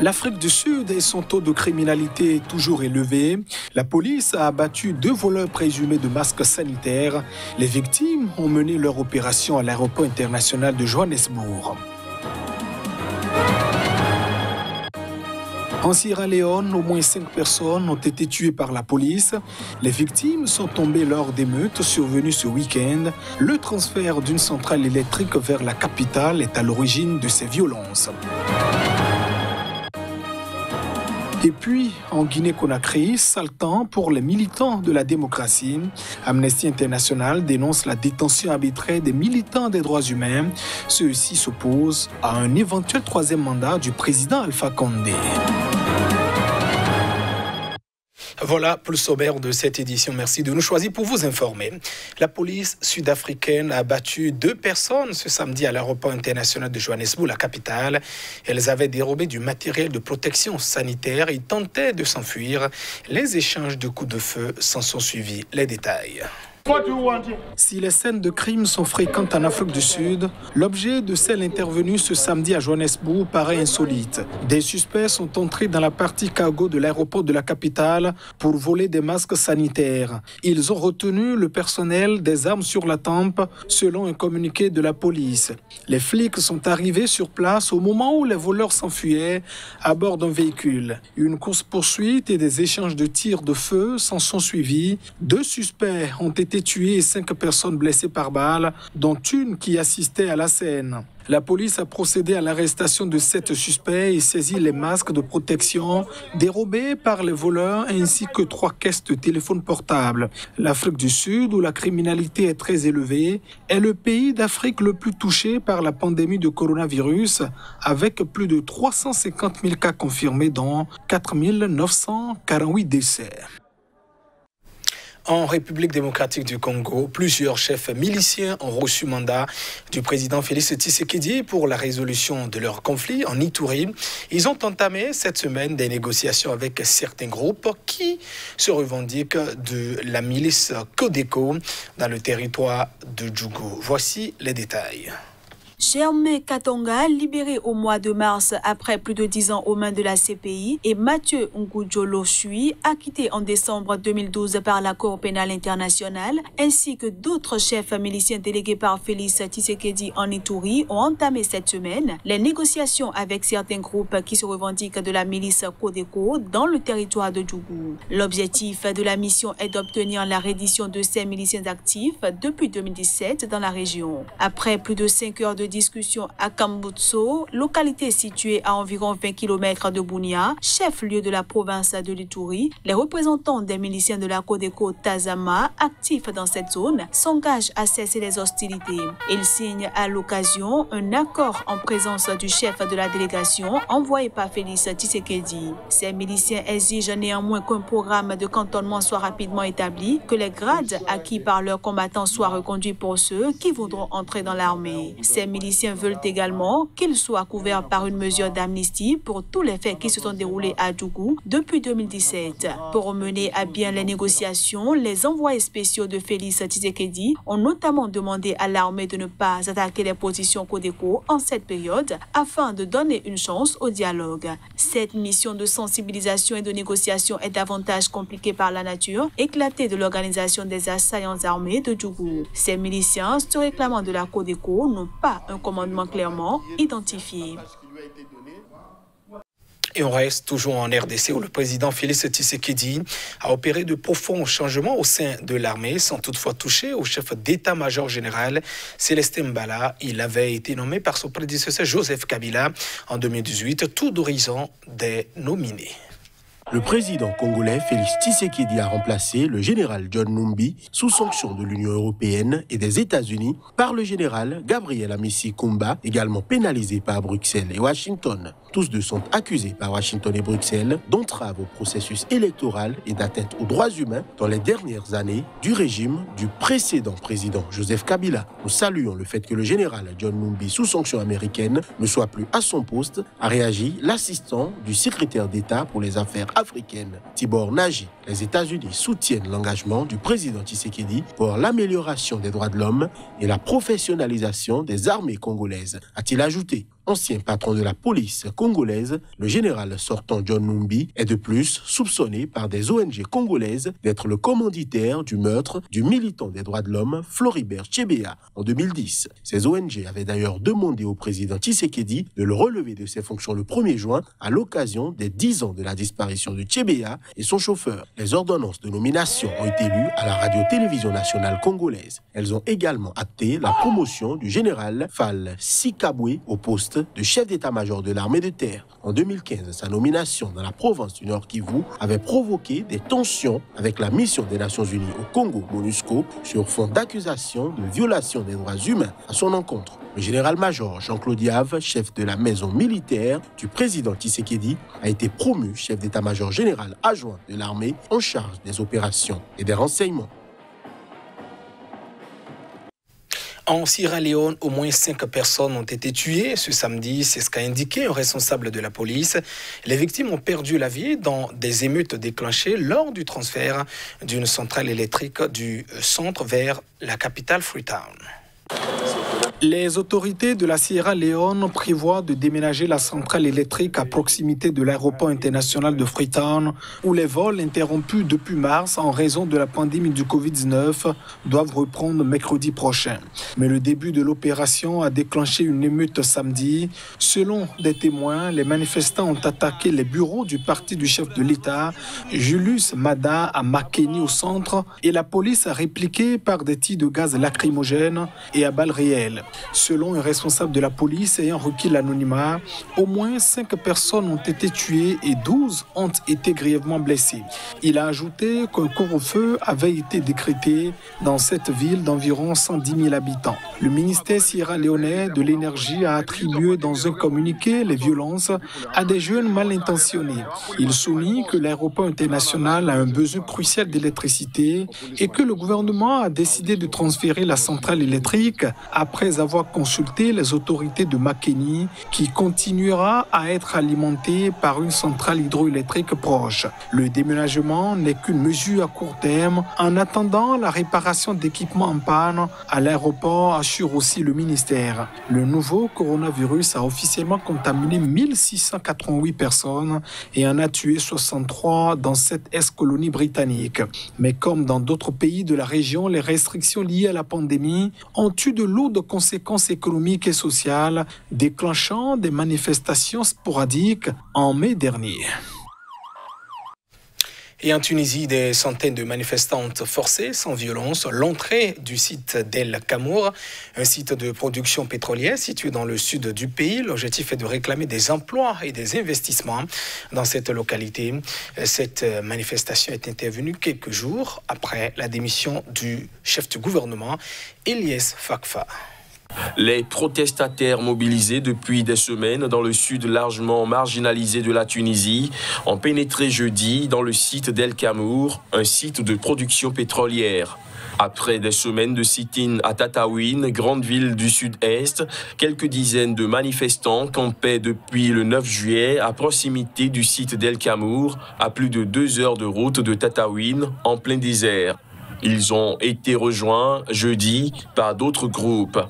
L'Afrique du Sud et son taux de criminalité est toujours élevé. La police a abattu 2 voleurs présumés de masques sanitaires. Les victimes ont mené leur opération à l'aéroport international de Johannesburg. En Sierra Leone, au moins 5 personnes ont été tuées par la police. Les victimes sont tombées lors d'émeutes survenues ce week-end. Le transfert d'une centrale électrique vers la capitale est à l'origine de ces violences. Et puis, en Guinée-Conakry, sale temps pour les militants de la démocratie. Amnesty International dénonce la détention arbitraire des militants des droits humains. Ceux-ci s'opposent à un éventuel 3e mandat du président Alpha Condé. Voilà pour le sommaire de cette édition. Merci de nous choisir pour vous informer. La police sud-africaine a abattu 2 personnes ce samedi à l'aéroport international de Johannesburg, la capitale. Elles avaient dérobé du matériel de protection sanitaire et tentaient de s'enfuir. Les échanges de coups de feu s'en sont suivis. Les détails. Si les scènes de crime sont fréquentes en Afrique du Sud, l'objet de celle intervenue ce samedi à Johannesburg paraît insolite. Des suspects sont entrés dans la partie cargo de l'aéroport de la capitale pour voler des masques sanitaires. Ils ont retenu le personnel des armes sur la tempe, selon un communiqué de la police. Les flics sont arrivés sur place au moment où les voleurs s'enfuyaient à bord d'un véhicule. Une course-poursuite et des échanges de tirs de feu s'en sont suivis. 2 suspects ont été tués et 5 personnes blessées par balle, dont une qui assistait à la scène. La police a procédé à l'arrestation de 7 suspects et saisi les masques de protection dérobés par les voleurs ainsi que 3 caisses de téléphones portables. L'Afrique du Sud, où la criminalité est très élevée, est le pays d'Afrique le plus touché par la pandémie de coronavirus, avec plus de 350 000 cas confirmés, dont 4 948 décès. En République démocratique du Congo, plusieurs chefs miliciens ont reçu mandat du président Félix Tshisekedi pour la résolution de leur conflit en Ituri. Ils ont entamé cette semaine des négociations avec certains groupes qui se revendiquent de la milice Codeco dans le territoire de Djougou. Voici les détails. Germain Katonga, libéré au mois de mars après plus de 10 ans aux mains de la CPI, et Mathieu Ngudjolo Chui, acquitté en décembre 2012 par la Cour pénale internationale, ainsi que d'autres chefs miliciens délégués par Félix Tshisekedi en Ituri, ont entamé cette semaine les négociations avec certains groupes qui se revendiquent de la milice Codeco dans le territoire de Djougou. L'objectif de la mission est d'obtenir la reddition de ces miliciens actifs depuis 2017 dans la région. Après plus de 5 heures de discussion à Kambutso, localité située à environ 20 km de Bunia, chef-lieu de la province de l'Ituri, les représentants des miliciens de la Codeco Tazama, actifs dans cette zone, s'engagent à cesser les hostilités. Ils signent à l'occasion un accord en présence du chef de la délégation envoyé par Félix Tshisekedi. Ces miliciens exigent néanmoins qu'un programme de cantonnement soit rapidement établi, que les grades acquis par leurs combattants soient reconduits pour ceux qui voudront entrer dans l'armée. Ces miliciens veulent également qu'ils soient couverts par une mesure d'amnistie pour tous les faits qui se sont déroulés à Djougou depuis 2017. Pour mener à bien les négociations, les envoyés spéciaux de Félix Tshisekedi ont notamment demandé à l'armée de ne pas attaquer les positions Codeco en cette période afin de donner une chance au dialogue. Cette mission de sensibilisation et de négociation est davantage compliquée par la nature éclatée de l'organisation des assaillants armés de Djougou. Ces miliciens se réclamant de la Codeco n'ont pas un commandement clairement identifié. Et on reste toujours en RDC où le président Félix Tshisekedi a opéré de profonds changements au sein de l'armée sans toutefois toucher au chef d'état-major général Célestin Mbala. Il avait été nommé par son prédécesseur Joseph Kabila en 2018, tout d'horizon des nominés. Le président congolais Félix Tshisekedi a remplacé le général John Numbi sous sanction de l'Union européenne et des États-Unis par le général Gabriel Amissi Kumba, également pénalisé par Bruxelles et Washington. Tous deux sont accusés par Washington et Bruxelles d'entrave au processus électoral et d'atteinte aux droits humains dans les dernières années du régime du précédent président Joseph Kabila. Nous saluons le fait que le général John Numbi, sous sanction américaine, ne soit plus à son poste, a réagi l'assistant du secrétaire d'État pour les affaires africaines, Tibor Nagy. Les États-Unis soutiennent l'engagement du président Tshisekedi pour l'amélioration des droits de l'homme et la professionnalisation des armées congolaises, a-t-il ajouté. ancien patron de la police congolaise, le général sortant John Numbi est de plus soupçonné par des ONG congolaises d'être le commanditaire du meurtre du militant des droits de l'homme Floribert Chebeya en 2010. Ces ONG avaient d'ailleurs demandé au président Tshisekedi de le relever de ses fonctions le 1er juin à l'occasion des 10 ans de la disparition de Chebeya et son chauffeur. Les ordonnances de nomination ont été lues à la radio-télévision nationale congolaise. Elles ont également acté la promotion du général Fall Sikabwe au poste de chef d'état-major de l'armée de terre. En 2015, sa nomination dans la province du Nord Kivu avait provoqué des tensions avec la mission des Nations Unies au Congo, MONUSCO, sur fond d'accusation de violation des droits humains à son encontre. Le général-major Jean-Claude Yave, chef de la maison militaire du président Tshisekedi, a été promu chef d'état-major général adjoint de l'armée en charge des opérations et des renseignements. En Sierra Leone, au moins 5 personnes ont été tuées ce samedi, c'est ce qu'a indiqué un responsable de la police. Les victimes ont perdu la vie dans des émeutes déclenchées lors du transfert d'une centrale électrique du centre vers la capitale Freetown. Les autorités de la Sierra Leone prévoient de déménager la centrale électrique à proximité de l'aéroport international de Freetown, où les vols interrompus depuis mars en raison de la pandémie du Covid-19 doivent reprendre mercredi prochain. Mais le début de l'opération a déclenché une émeute samedi. Selon des témoins, les manifestants ont attaqué les bureaux du parti du chef de l'État, Julius Maada, à Makeni au centre, et la police a répliqué par des tirs de gaz lacrymogènes et à balles réelles. Selon un responsable de la police ayant requis l'anonymat, au moins 5 personnes ont été tuées et 12 ont été grièvement blessées. Il a ajouté qu'un couvre-feu avait été décrété dans cette ville d'environ 110 000 habitants. Le ministère sierra-léonais de l'énergie a attribué dans un communiqué les violences à des jeunes mal intentionnés. Il souligne que l'aéroport international a un besoin crucial d'électricité et que le gouvernement a décidé de transférer la centrale électrique après avoir consulté les autorités de Makeni, qui continuera à être alimentée par une centrale hydroélectrique proche. Le déménagement n'est qu'une mesure à court terme en attendant la réparation d'équipements en panne à l'aéroport, assure aussi le ministère. Le nouveau coronavirus a officiellement contaminé 1688 personnes et en a tué 63 dans cette ex-colonie britannique. Mais comme dans d'autres pays de la région, les restrictions liées à la pandémie ont eu de lourdes conséquences économiques et sociales, déclenchant des manifestations sporadiques en mai dernier. Et en Tunisie, des centaines de manifestantes forcées sans violence l'entrée du site d'El Kamour, un site de production pétrolière situé dans le sud du pays. L'objectif est de réclamer des emplois et des investissements dans cette localité. Cette manifestation est intervenue quelques jours après la démission du chef du gouvernement, Eliès Fakfa. Les protestataires mobilisés depuis des semaines dans le sud largement marginalisé de la Tunisie ont pénétré jeudi dans le site d'El Kamour, un site de production pétrolière. Après des semaines de sit-in à Tataouine, grande ville du sud-est, quelques dizaines de manifestants campaient depuis le 9 juillet à proximité du site d'El Kamour, à plus de 2 heures de route de Tataouine, en plein désert. Ils ont été rejoints jeudi par d'autres groupes.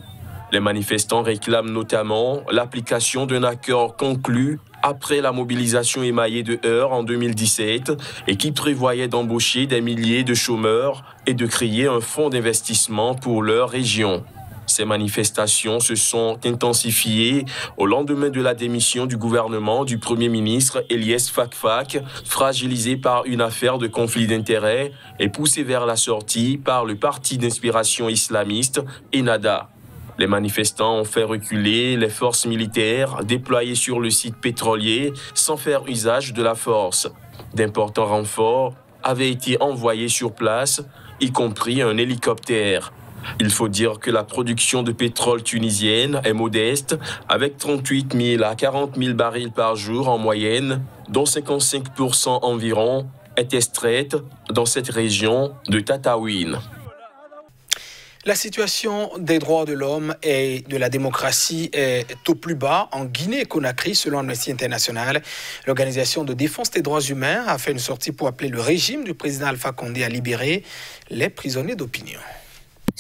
Les manifestants réclament notamment l'application d'un accord conclu après la mobilisation émaillée de heurts en 2017 et qui prévoyait d'embaucher des milliers de chômeurs et de créer un fonds d'investissement pour leur région. Ces manifestations se sont intensifiées au lendemain de la démission du gouvernement du Premier ministre Eliès Fakfa, fragilisé par une affaire de conflit d'intérêts et poussé vers la sortie par le parti d'inspiration islamiste Ennahda. Les manifestants ont fait reculer les forces militaires déployées sur le site pétrolier sans faire usage de la force. D'importants renforts avaient été envoyés sur place, y compris un hélicoptère. Il faut dire que la production de pétrole tunisienne est modeste, avec 38 000 à 40 000 barils par jour en moyenne, dont 55% environ est extraite dans cette région de Tataouine. La situation des droits de l'homme et de la démocratie est au plus bas en Guinée-Conakry, selon Amnesty International. L'organisation de défense des droits humains a fait une sortie pour appeler le régime du président Alpha Condé à libérer les prisonniers d'opinion.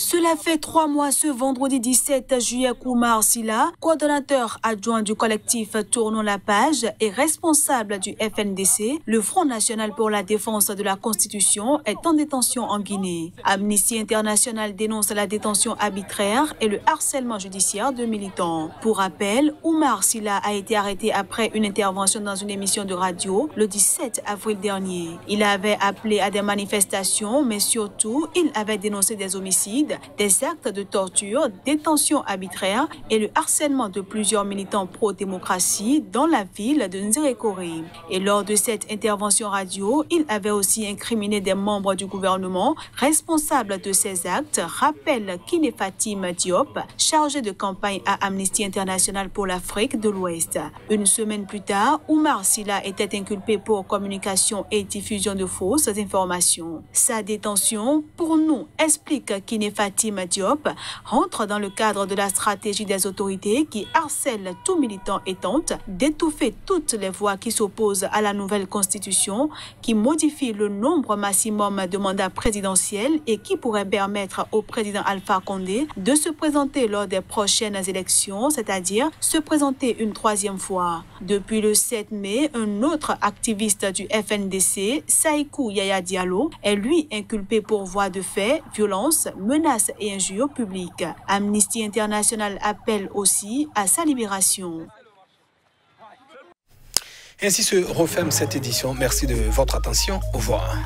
Cela fait 3 mois ce vendredi 17 juillet qu'Oumar Silla, coordonnateur adjoint du collectif Tournons la page et responsable du FNDC, le Front national pour la défense de la Constitution, est en détention en Guinée. Amnesty International dénonce la détention arbitraire et le harcèlement judiciaire de militants. Pour rappel, Oumar Silla a été arrêté après une intervention dans une émission de radio le 17 avril dernier. Il avait appelé à des manifestations, mais surtout, il avait dénoncé des homicides, des actes de torture, détention arbitraire et le harcèlement de plusieurs militants pro-démocratie dans la ville de Nzerekore. Et lors de cette intervention radio, il avait aussi incriminé des membres du gouvernement responsables de ces actes, rappelle Kiné Fatim Diop, chargé de campagne à Amnesty International pour l'Afrique de l'Ouest. Une semaine plus tard, Oumar Silla était inculpé pour communication et diffusion de fausses informations. Sa détention, pour nous, explique Kiné Fatim Diop, rentre dans le cadre de la stratégie des autorités qui harcèlent tout militant et tente d'étouffer toutes les voix qui s'opposent à la nouvelle constitution qui modifie le nombre maximum de mandats présidentiels et qui pourrait permettre au président Alpha Condé de se présenter lors des prochaines élections, c'est-à-dire se présenter une 3e fois. Depuis le 7 mai, un autre activiste du FNDC, Saïkou Yaya Diallo, est lui inculpé pour voie de fait, violence, menaces et injures publiques. Amnesty International appelle aussi à sa libération. Ainsi se referme cette édition. Merci de votre attention. Au revoir.